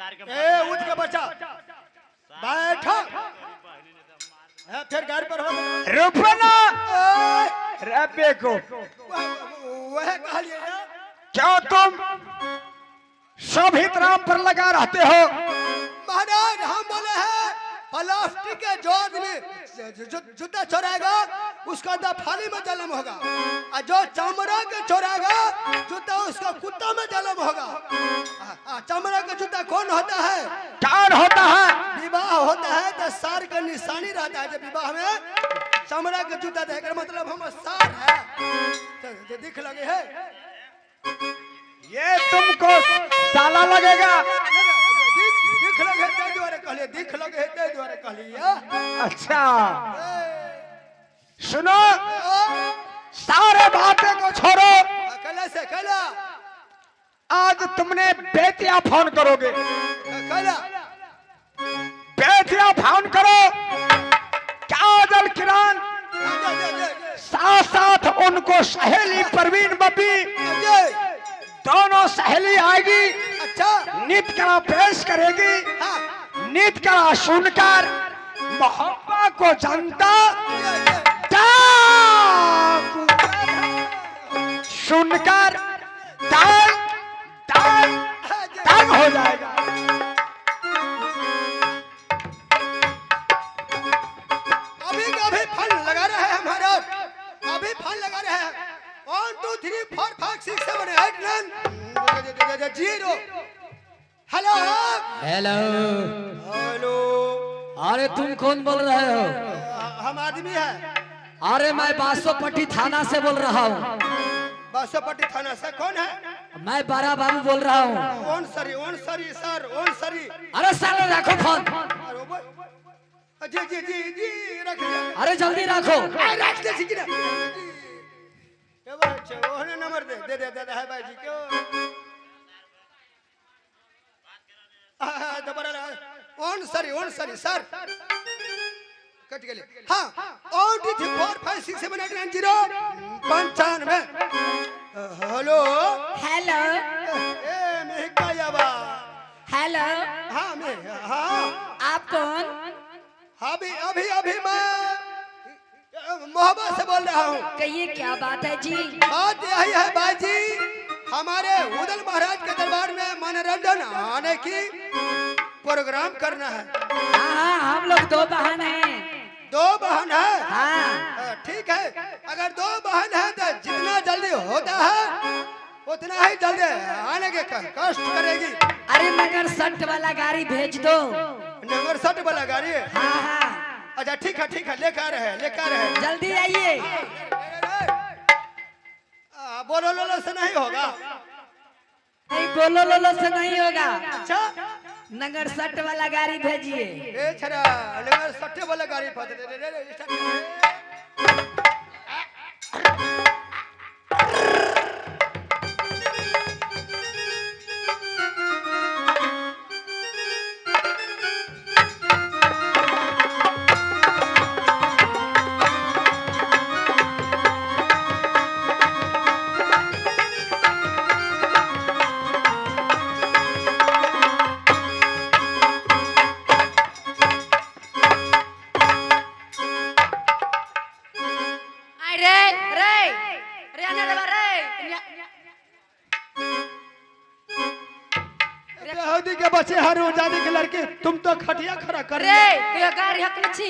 ए उठ के बच्चा बैठो। फिर गाड़ी पर हो रुपना रबे को वह कहा लिया। क्या तुम शोभित राम पर लगा रहते हो? महाराज हम बोले हैं प्लास्टिक के जो आदमी जूता चोराएगा उसका अंदर फाली में जन्म होगा और जो चमड़ा के चोराएगा जूता उसका कुत्ता में जन्म होगा। चमड़ा का जूता कौन होता है? कौन होता है? विवाह होता है तो सार का निशानी रहता है। जब विवाह में चमड़ा का जूता देकर मतलब हम सार है तो दिख लगे है। ये तुमको साला लगेगा। दिख लगे ते द्वारे कहलिए, दिख लगे ते द्वारे कहलिए। अच्छा सुनो, सारे बातें को छोड़ो। कला से कला आज तुमने बेतिया फोन करोगे। कला बेतिया फोन करो। काजल किरण साथ साथ उनको सहेली परवीन बब्बी दोनों सहेली आएगी। अच्छा नित कला पेश करेगी। नित कला सुनकर मोहब्बत को जनता सुनकर दंग दंग दंग हो जाएगा। अभी अभी फल लगा रहे हैं हमारा, अभी फल लगा रहे हैं। 1 2 3 4 5 6 7 8 9 0। Hello hello hello. अरे तुम कौन बोल रहे हो? हम आदमी है। अरे मैं बासोपट्टी थाना से बोल रहा हूँ। बासोपट्टी थाना से कौन है? मैं बारा बाबू बोल रहा हूँ। ओन सरी सर ओन सरी। अरे साले रखो फोन। जी जी जी जी रख दिया। अरे जल्दी रखो। रख दे जी ना। ये बच्चे ओने नंबर दे दे दे है भाई जी क्यों? दोबारा ओन सरी सर कट गए। हाँ 1 2 3 4 5 6 7 8 9 0 95। हेलो हेलो ए मेहका याबा। हेलो हाँ मैं हाँ आप कौन? अभी अभी अभी मैं मोहब्बत से बोल रहा हूँ। कहिए क्या बात है जी? बात यही है बाजी, हमारे उदल महाराज के दरबार में मनोरंजन आने की प्रोग्राम करना है। हाँ हम लोग 2 बहन हैं। 2 बहन है? हाँ ठीक है, अगर 2 बहन है तो जितना जल्दी होता है उतना ही जल्दी आने के कष्ट करेगी। अरे मगर सट वाला गाड़ी भेज दो। नंबर 60 वाला गाड़ी है? हाँ हाँ अच्छा ठीक है लेकर है जल्दी आइए। बोलो लोलो से नहीं होगा। नहीं बोलो लोलो से नहीं होगा। अच्छा नगर सट वाला गाड़ी भेजिए। ए छरा नंबर 60 वाला गाड़ी फट दे। के बच्चे हर रोजादी के लड़के तुम तो खटिया खड़ा कर रे ये गाड़ी हक छी।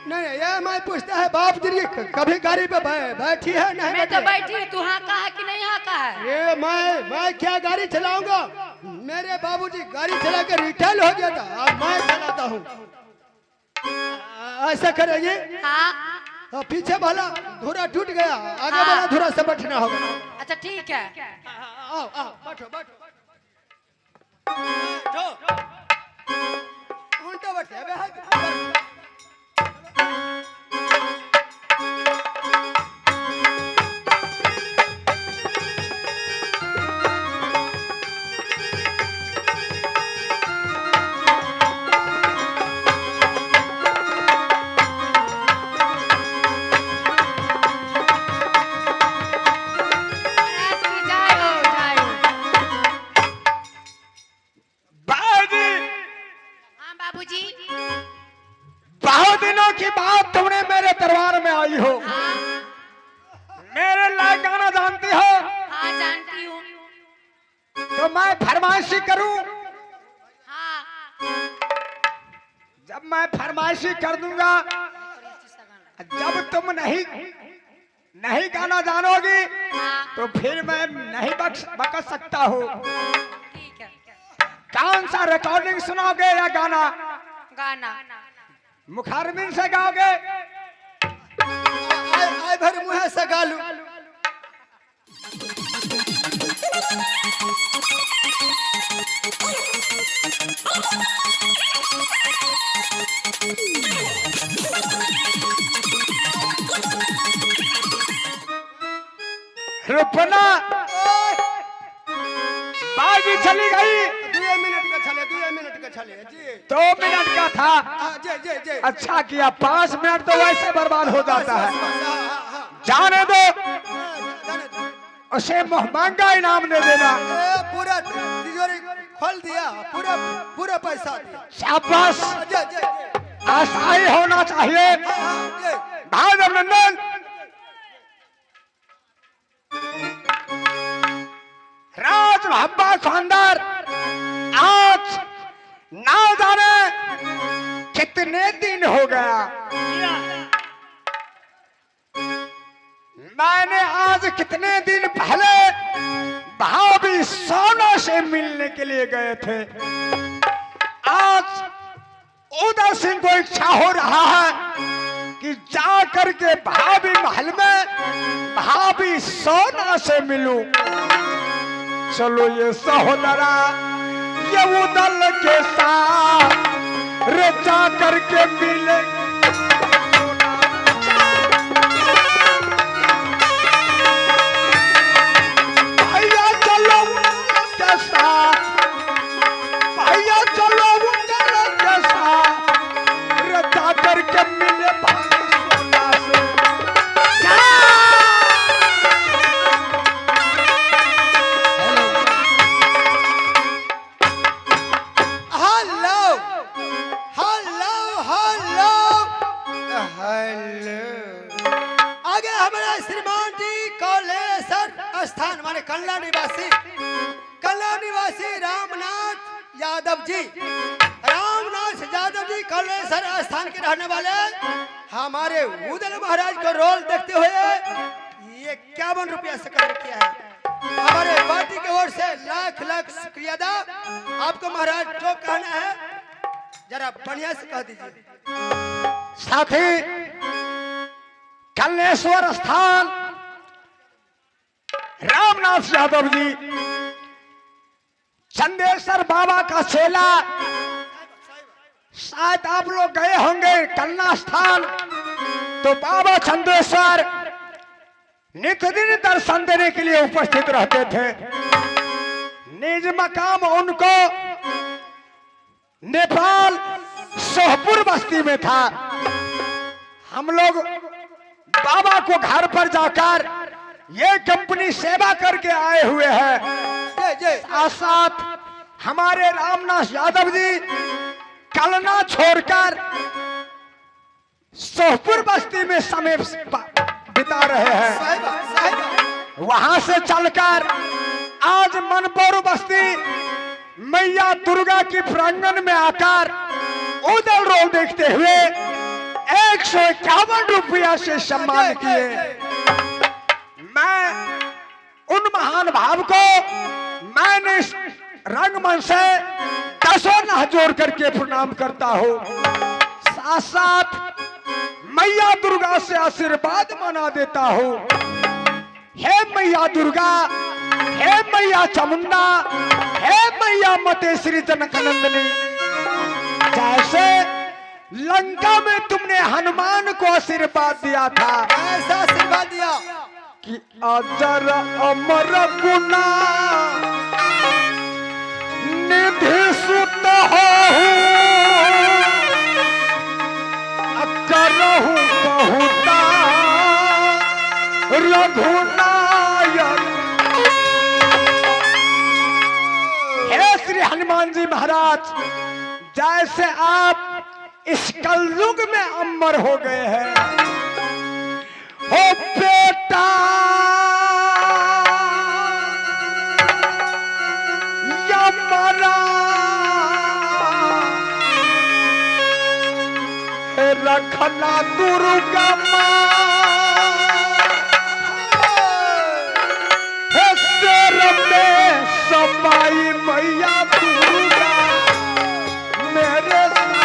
नहीं ये मैं पूछता है बाप जी कभी गाड़ी पे बैठी है? नहीं मैं तो बैठी हूँ। तू हाँ कहा कि नहीं हाँ कहा? ये मैं क्या गाड़ी चलाऊंगा? मेरे बाबूजी गाड़ी चला के रिटायर हो गया था, अब मैं चलाता हूँ। ऐसा करेंगे? हाँ पीछे वाला धुरा टूट गया, आगे वाला धुरा से बैठना होगा। अच्छा ठीक है। आओ बैठो बैठो उल्टा बैठे। बाबूजी। बहुत दिनों की बात तुमने मेरे दरबार में आई हो, हाँ मेरे लायक गाना जानती हो, हाँ जानती हूँ। तो मैं फरमाइशी करूं? हाँ जब मैं फरमाइशी कर दूंगा, जब तुम नहीं गाना जानोगी, हाँ तो फिर मैं नहीं बक सकता हूँ। ठीक है। कौन सा रिकॉर्डिंग सुनाओगे या गाना? गाना। मुखारबिन से गाओगे? आय भर मुँह से गालू। रुपना बागी चली गई। 2 मिनट का छले, 2 मिनट का छले जी। 2 मिनट का था। जी जी जी। अच्छा किया, 5 मिनट तो वैसे बर्बाद हो जाता है। हाँ। जाने दो, जाने दो। उसे महंगा इनाम दे देना। पूरा तिजोरी खोल दिया, पूरा पैसा दिया। शाबाश, जी जी जी। ऐसा ही होना चाहिए। जी। भाई अभिनंदन, राज भब्बा खानदार आज ना जाने कितने दिन हो गया, मैंने आज कितने दिन पहले भाभी सोना से मिलने के लिए गए थे। आज उदय सिंह को इच्छा हो रहा है कि जा करके भाभी महल में भाभी सोना से मिलूं। चलो ये सहोदरा, ये उदल के साथ रे जा करके मिले। भैया चलो उनके साथ, भैया चलो उनके साथ रे जा करके मिले भाभी सोना से। Hello hello hello hello. आगे हमारे श्रीमान जी कौलेश्वर स्थान माने कल्ला निवासी रामनाथ यादव जी, रामनाथ यादव जी कौलेश्वर स्थान के रहने वाले हमारे उदल महाराज को रोल देखते हुए ये 51 रुपया से कदर किया है। हमारे पार्टी की ओर से लाख लाख शुक्रिया अदा। आपको महाराज जो कहना है जरा बढ़िया से कह दीजिए। साथी कल्लेश्वर स्थान रामनाथ यादव जी, चंदेश्वर बाबा का चेला। शायद आप लोग गए होंगे कन्ना स्थान, तो बाबा चंदेश्वर नित्य दिन दर्शन देने के लिए उपस्थित रहते थे। निज मकाम उनको नेपाल सोहपुर बस्ती में था। हम लोग बाबा को घर पर जाकर ये कंपनी सेवा करके आए हुए हैं। साथ साथ हमारे रामनाथ यादव जी कलना छोड़कर सोहपुर बस्ती में समय बिता रहे हैं। वहां से चलकर आज मनपुर बस्ती मैया दुर्गा की प्रांगण में आकर उदल रोल देखते हुए 151 रुपया से सम्मान किए। मैं उन महान भाव को मैंने रंगमंच से 10 हाथ जोड़ करके प्रणाम करता हूँ। साथ साथ मैया दुर्गा से आशीर्वाद माना देता हूँ। हे मैया दुर्गा, हे मैया चामुंडा, हे मैया मतेश्वरी जनकनंदिनी, जैसे लंका में तुमने हनुमान को आशीर्वाद दिया था, ऐसा आशीर्वाद दिया कि अजर अमर गुना निधि सुत हो, अजरहु बहुता रघुनायक। हे श्री हनुमान जी महाराज, जैसे आप इस कलयुग में अमर हो गए हैं। ओ बेटा यमरा रखना दुर्गा में सपाई मैया दुर्गा मेरे साथी।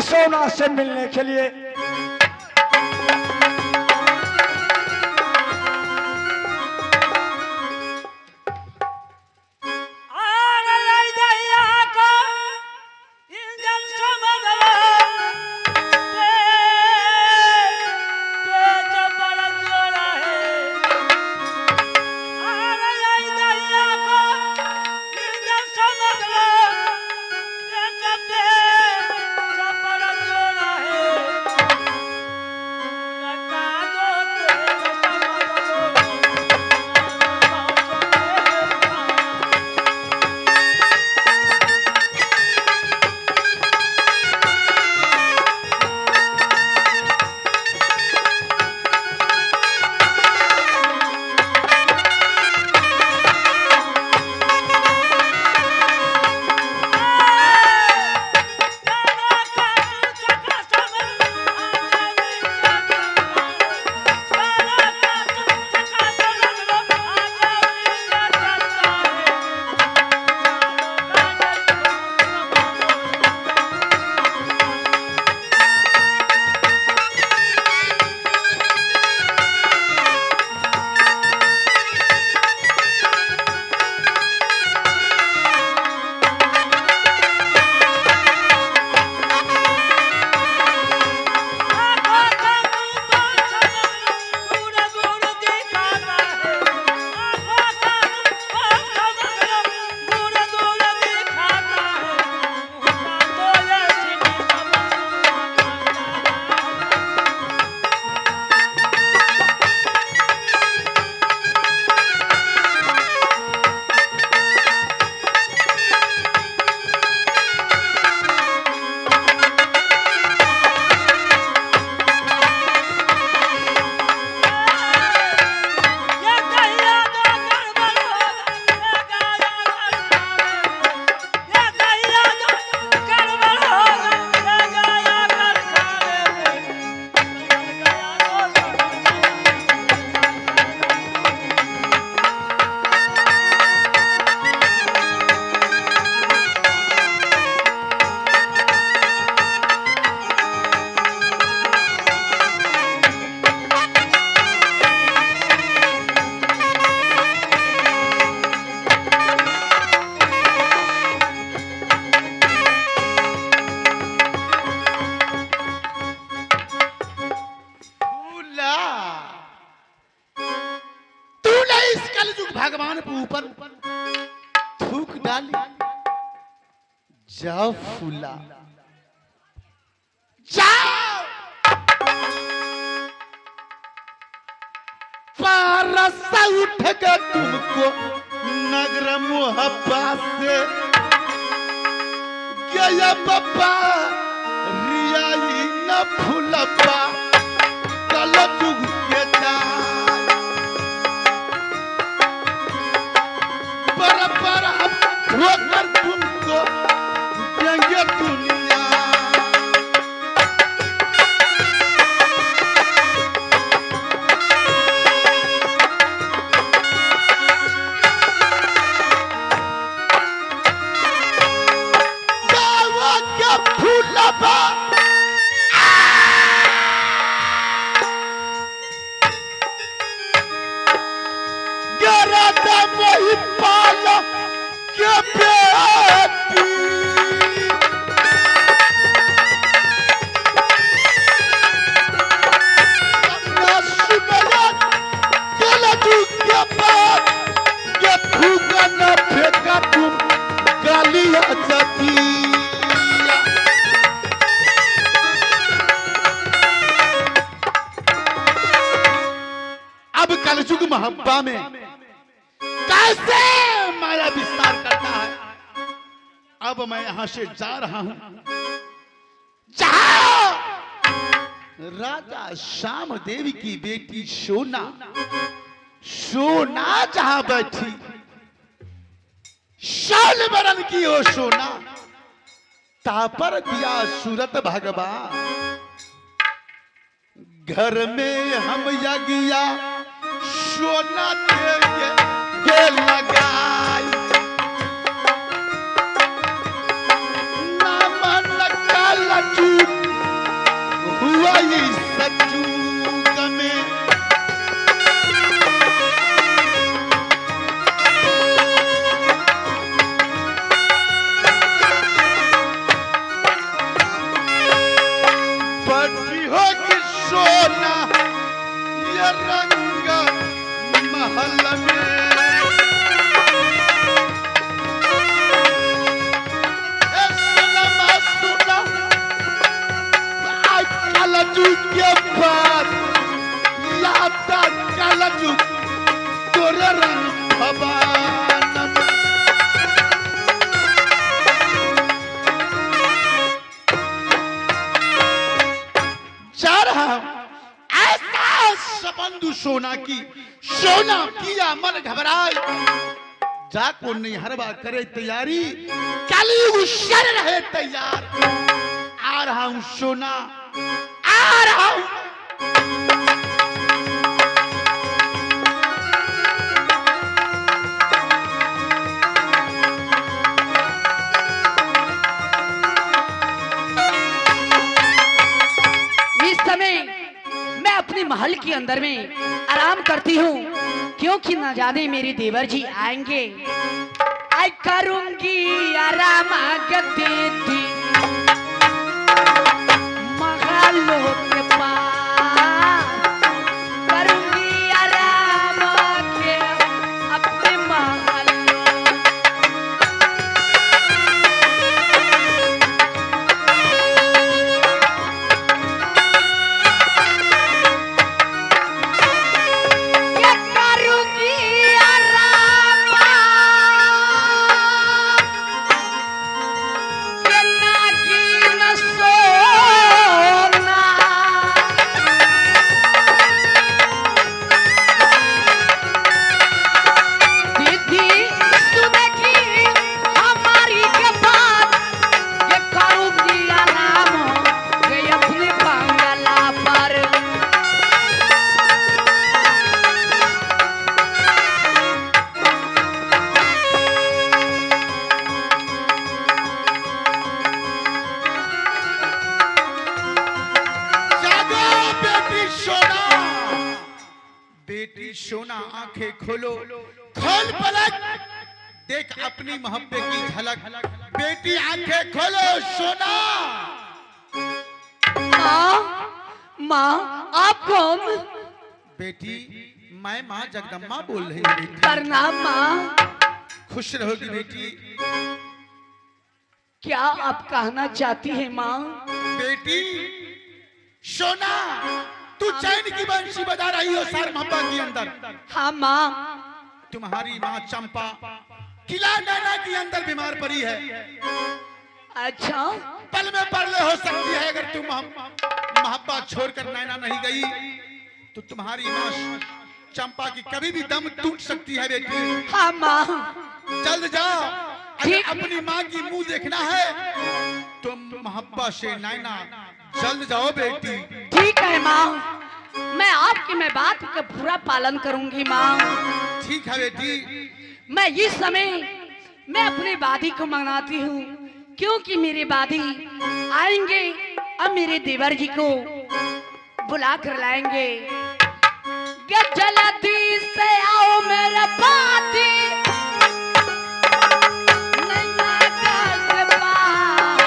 सोना से मिलने के लिए भगवान के ऊपर थूक डाली। जाओ फूला जाओ, पारसा उठेगा तुमको नगर मोहब्बा से। गया बाबा रियाई न फूलबा कल कल जुग के जाय बराबर हम ठोकर तुमको देंगे दुनिया। गावा के फूलबा गरदा मोहि पाल के बेटी अपना सुनला चल तू के बात के फूका न फेंका तुम गालिया जाती। अब कलयुग मोहब्बा में कैसे माया विस्तार करता है। अब मैं यहां से जा रहा हूं जहां राजा श्यामदेव की बेटी सोना सोना जहां बैठी शाल बरन की ओ सोना तापर दिया सूरत भगवान। घर में हम यज्ञ सोना देंगे के लगाई नामन काला चूक हुआ इस सचूक में। बड़ी होगी सोना ये रंग महल में कलजू के बाद यादा कलजू तोरे रंग भवान में। जा रहा हूं ऐसा सबंधु सोना की सोना किया मन घबराए जाको नहीं हरवा करे तैयारी कलयुग शर रहे तैयार। आ रहा हूं सोना आ रहा हूं। इस समय मैं अपने महल के अंदर में आराम करती हूँ क्योंकि न जाने मेरे देवर जी आएंगे। आई करूंगी आराम गति थी महलों के पास करूंगी आराम के अपने महल। बेटी सोना आंखें खोलो खोल पलक देख अपनी मोहब्बत की झलक। बेटी आंखें खोलो सोना। माँ आप कौन? बेटी मैं माँ जगदम्बा बोल रही हूँ बेटी। प्रणाम माँ। खुश रहोगी बेटी। क्या आप कहना चाहती है माँ? बेटी सोना तू चैन की बंशी बजा रही हो सार मोहब्बा के अंदर। हाँ माँ। तुम्हारी माँ चंपा किला नैना के अंदर बीमार पड़ी है। अच्छा पल में परले हो सकती है अगर तुम मोहब्बत छोड़कर नैना नहीं गई तो तुम्हारी माँ चंपा की कभी भी दम टूट सकती है बेटी। हाँ माँ। जल्द जाओ, अगर ठीक। अपनी माँ की मुंह देखना है तो मोहब्बत से नैना, जल्द जाओ बेटी। ठीक है माँ, मैं बात का पूरा पालन करूंगी माँ। ठीक है बेटी। मैं इस समय मैं अपने वादी को मनाती हूँ, क्योंकि मेरे वादी आएंगे अब मेरे देवर जी को बुला कर लाएंगे। जल्दी से आओ मेरे वादी, नैना के पास।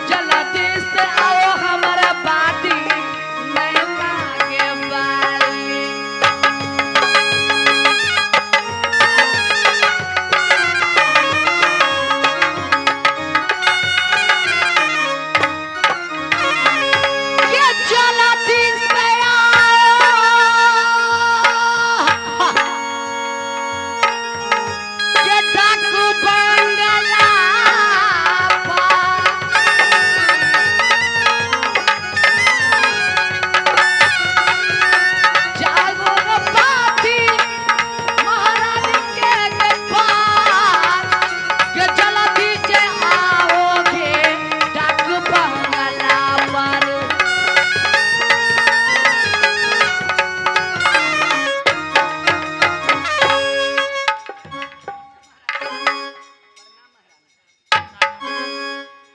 जल्दी से आओ हमारा वादी, नैना के वाली।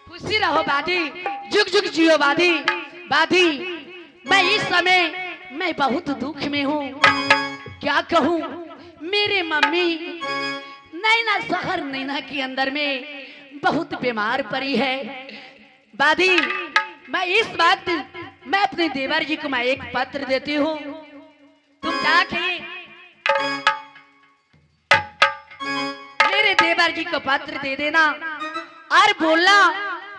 खुशी रहो बादी, जुग जुग जियो बादी। बादी, मैं इस समय मैं बहुत दुख में हूँ। क्या कहूँ, मेरे मम्मी नैना शहर नैना के अंदर में बहुत बीमार पड़ी है। बादी, मैं इस वक्त मैं अपने देवर जी को मैं एक पत्र देती हूँ, तुम जाके मेरे देवर जी को पत्र दे देना और बोलना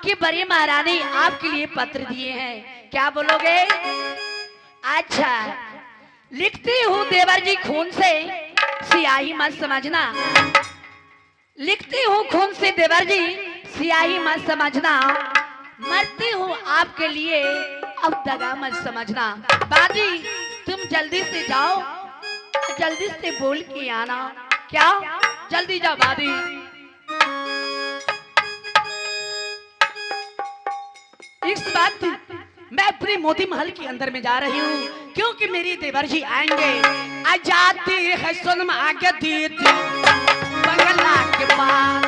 कि बड़ी महारानी आपके लिए पत्र दिए हैं। क्या बोलोगे? अच्छा, लिखती हूँ देवर जी खून से सियाही मत समझना। लिखती हूँ खून से देवर जी सियाही मत समझना। मरती हूँ आपके लिए अब दगा मत समझना। बाजी, तुम जल्दी से जाओ, जल्दी से बोल के आना। क्या? जल्दी जाओ बादी। इस वक्त मैं अपने मोती महल के अंदर में जा रही हूँ, क्योंकि मेरी देवर जी आएंगे। आ जाती है सुन आगे दीदी बंगला के पास,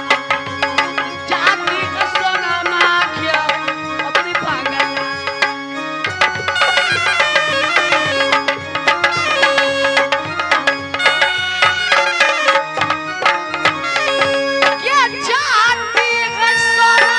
जाती है सोना माखिया अपनी बंगला। क्या जाती है सोना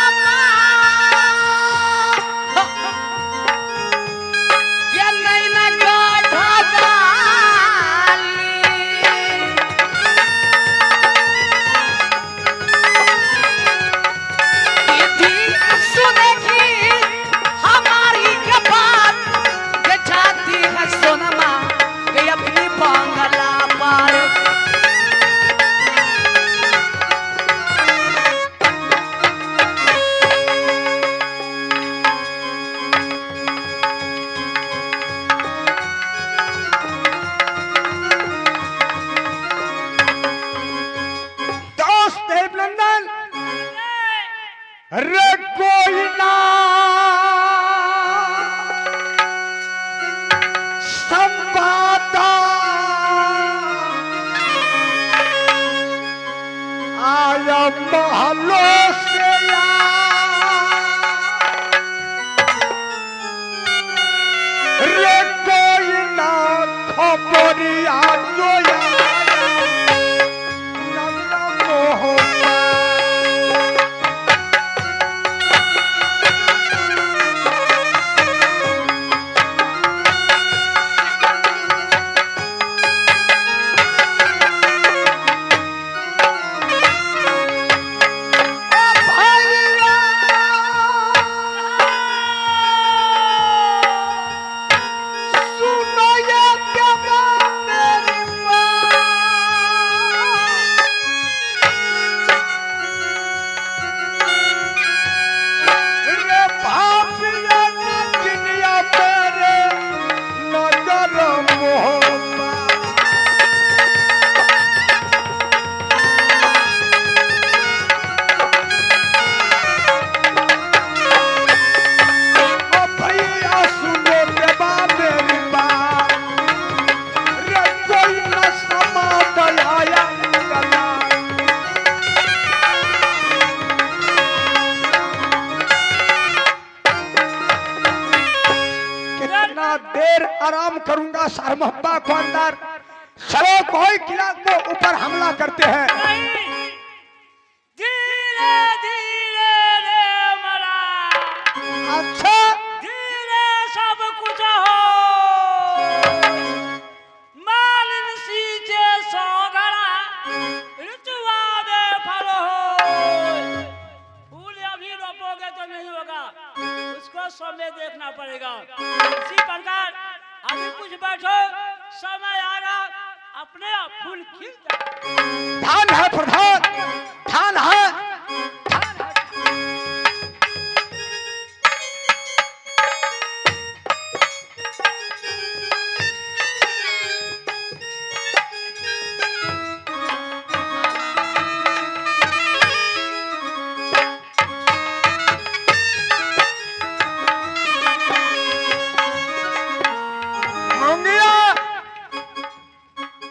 देर आराम करूंगा सर मोहब्बा को अंदर चलो कोई किला को ऊपर हमला करते हैं। धीरे धीरे रे मरा, अच्छा धीरे सब कुछ हो, मालिन सींचे सौगड़ा, ऋतुआ में फल हो। फूल अभी रोपोगे तो नहीं होगा, उसको समय देखना पड़ेगा। इसी प्रकार अभी कुछ बैठो, समय आएगा अपने आप फूल खिल जाएगा। धान है प्रधान, धान है